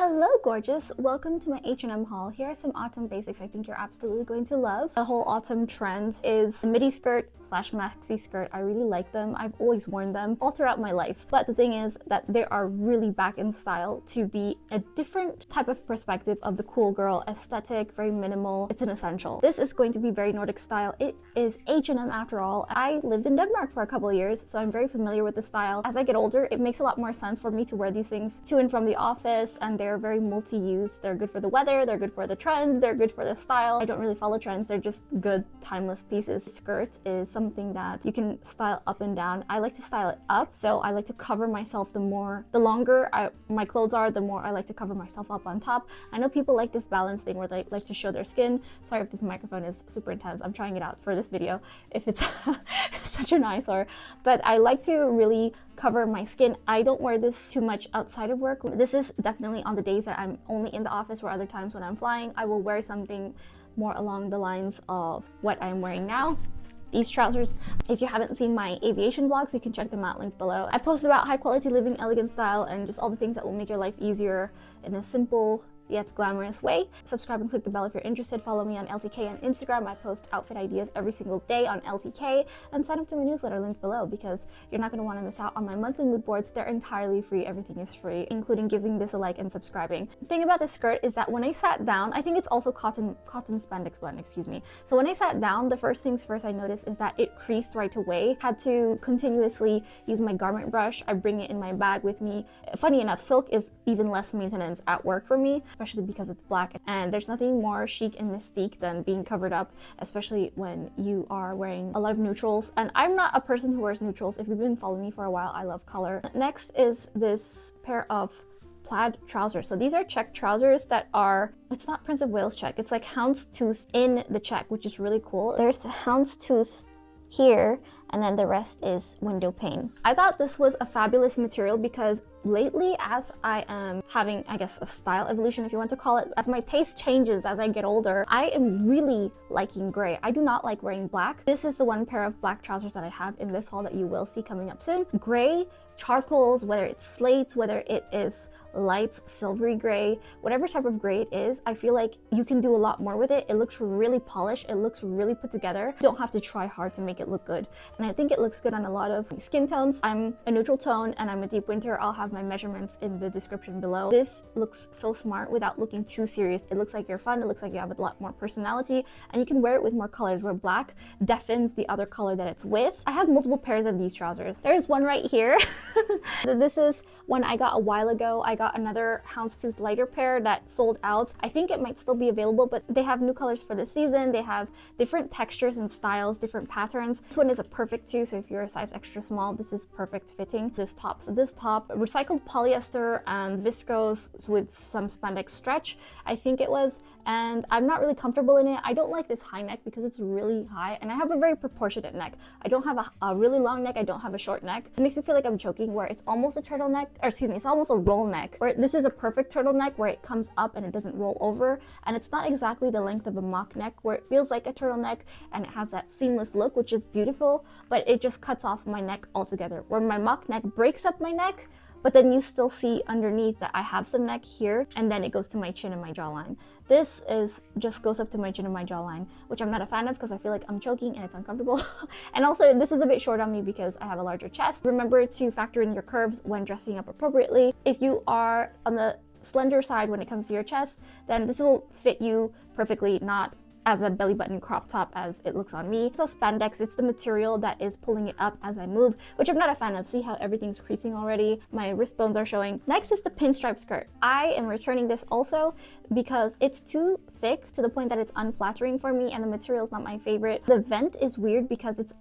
Hello gorgeous, welcome to my H&M haul. Here are some autumn basics I think you're absolutely going to love. The whole autumn trend is a midi skirt slash maxi skirt. I really like them. I've always worn them all throughout my life. But the thing is that they are really back in style to be a different type of perspective of the cool girl aesthetic, very minimal. It's an essential. This is going to be very Nordic style. It is H&M after all. I lived in Denmark for a couple of years, so I'm very familiar with the style. As I get older, it makes a lot more sense for me to wear these things to and from the office, and they're very multi-use. They're good for the weather, they're good for the trend, they're good for the style. I don't really follow trends, they're just good, timeless pieces. Skirt is something that you can style up and down. I like to style it up, so I like to cover myself the longer my clothes are, the more I like to cover myself up on top. I know people like this balance thing where they like to show their skin. Sorry if this microphone is super intense, I'm trying it out for this video if it's such an eyesore, but I like to really cover my skin. I don't wear this too much outside of work. This is definitely on the days that I'm only in the office, or other times when I'm flying, I will wear something more along the lines of what I'm wearing now. These trousers, if you haven't seen my aviation vlogs, you can check them out, linked below. I post about high quality living, elegant style, and just all the things that will make your life easier in a simple yet glamorous way. Subscribe and click the bell if you're interested. Follow me on LTK on Instagram. I post outfit ideas every single day on LTK, and sign up to my newsletter linked below because you're not going to want to miss out on my monthly mood boards. They're entirely free. Everything is free, including giving this a like and subscribing. The thing about this skirt is that when I sat down, I think it's also cotton spandex blend, excuse me. So when I sat down, the first things first I noticed is that it creased right away. Had to continuously use my garment brush. I bring it in my bag with me. Funny enough, silk is even less maintenance at work for me, especially because it's black, and there's nothing more chic and mystique than being covered up, especially when you are wearing a lot of neutrals. And I'm not a person who wears neutrals. If you've been following me for a while, I love color. Next is this pair of plaid trousers. So these are check trousers that are, it's not Prince of Wales check, it's like houndstooth in the check, which is really cool. There's houndstooth here, and then the rest is window pane. I thought this was a fabulous material because lately, as I am having, I guess, a style evolution, if you want to call it, as my taste changes as I get older, I am really liking gray. I do not like wearing black. This is the one pair of black trousers that I have in this haul that you will see coming up soon. Gray, charcoals, whether it's slate, whether it is light silvery gray, whatever type of gray it is, I feel like you can do a lot more with it. It looks really polished, it looks really put together. You don't have to try hard to make it look good, and I think it looks good on a lot of skin tones. I'm a neutral tone and I'm a deep winter. I'll have my measurements in the description below. This looks so smart without looking too serious. It looks like you're fun, it looks like you have a lot more personality, and you can wear it with more colors, where black deafens the other color that it's with. I have multiple pairs of these trousers. There's one right here. This is one I got a while ago. I got another houndstooth lighter pair that sold out. I think it might still be available, but they have new colors for the season. They have different textures and styles, different patterns. This one is a perfect 2, so if you're a size extra small, this is perfect fitting. This top, recycled polyester and viscose with some spandex stretch, I think it was, and I'm not really comfortable in it. I don't like this high neck because it's really high, and I have a very proportionate neck. I don't have a really long neck, I don't have a short neck. It makes me feel like I'm choking, where it's almost a turtleneck, or excuse me, it's almost a roll neck, where this is a perfect turtleneck where it comes up and it doesn't roll over, and it's not exactly the length of a mock neck where it feels like a turtleneck and it has that seamless look, which is beautiful, but it just cuts off my neck altogether, where my mock neck breaks up my neck, but then you still see underneath that I have some neck here, and then it goes to my chin and my jawline. This just goes up to my chin and my jawline, which I'm not a fan of because I feel like I'm choking and it's uncomfortable. And also, this is a bit short on me because I have a larger chest. Remember to factor in your curves when dressing up appropriately. If you are on the slender side when it comes to your chest, then this will fit you perfectly, not as a belly button crop top as it looks on me. It's a spandex, it's the material that is pulling it up as I move, which I'm not a fan of. See how everything's creasing already? My wrist bones are showing. Next is the pinstripe skirt. I am returning this also because it's too thick to the point that it's unflattering for me, and the material is not my favorite. The vent is weird because it's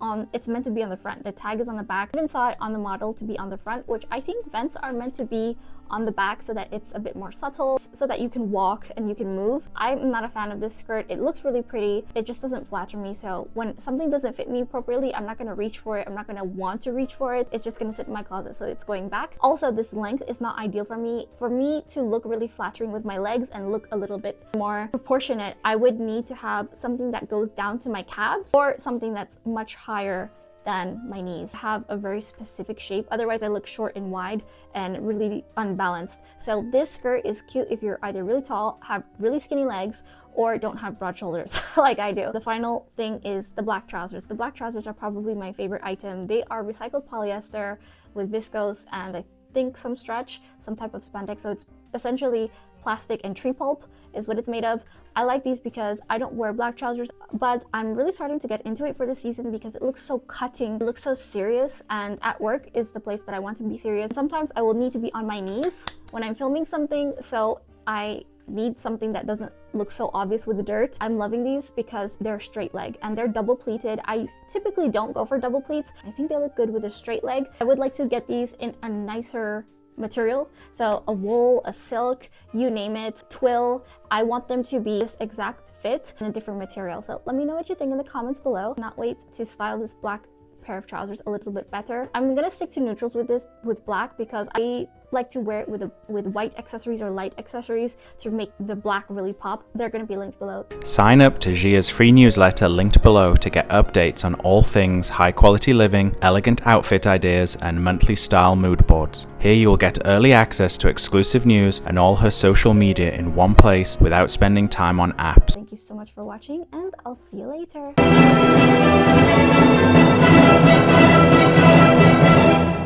meant to be on the front. The tag is on the back. I even saw it on the model to be on the front, which I think vents are meant to be on the back so that it's a bit more subtle, so that you can walk and you can move. I'm not a fan of this skirt. It looks really pretty. It just doesn't flatter me. So when something doesn't fit me appropriately, I'm not going to reach for it. I'm not going to want to reach for it. It's just going to sit in my closet, so it's going back. Also, this length is not ideal for me. For me to look really flattering with my legs and look a little bit more proportionate, I would need to have something that goes down to my calves, or something that's much higher than my knees. I have a very specific shape, otherwise I look short and wide and really unbalanced. So this skirt is cute if you're either really tall, have really skinny legs, or don't have broad shoulders like I do. The final thing is the black trousers. The black trousers are probably my favorite item. They are recycled polyester with viscose and I think some stretch, some type of spandex. So it's essentially plastic and tree pulp is what it's made of. I like these because I don't wear black trousers, but I'm really starting to get into it for this season because it looks so cutting, it looks so serious, and at work is the place that I want to be serious. Sometimes I will need to be on my knees when I'm filming something, so I need something that doesn't look so obvious with the dirt. I'm loving these because they're straight leg and they're double pleated. I typically don't go for double pleats. I think they look good with a straight leg. I would like to get these in a nicer material, so a wool, a silk, you name it, twill. I want them to be this exact fit in a different material. So let me know what you think in the comments below. Cannot wait to style this black pair of trousers a little bit better. I'm gonna stick to neutrals with this, with black, because I like to wear it with white accessories or light accessories to make the black really pop. They're gonna be linked below. Sign up to Gia's free newsletter linked below to get updates on all things high quality living, elegant outfit ideas, and monthly style mood boards. Here you will get early access to exclusive news and all her social media in one place without spending time on apps. Thank you so much for watching, and I'll see you later.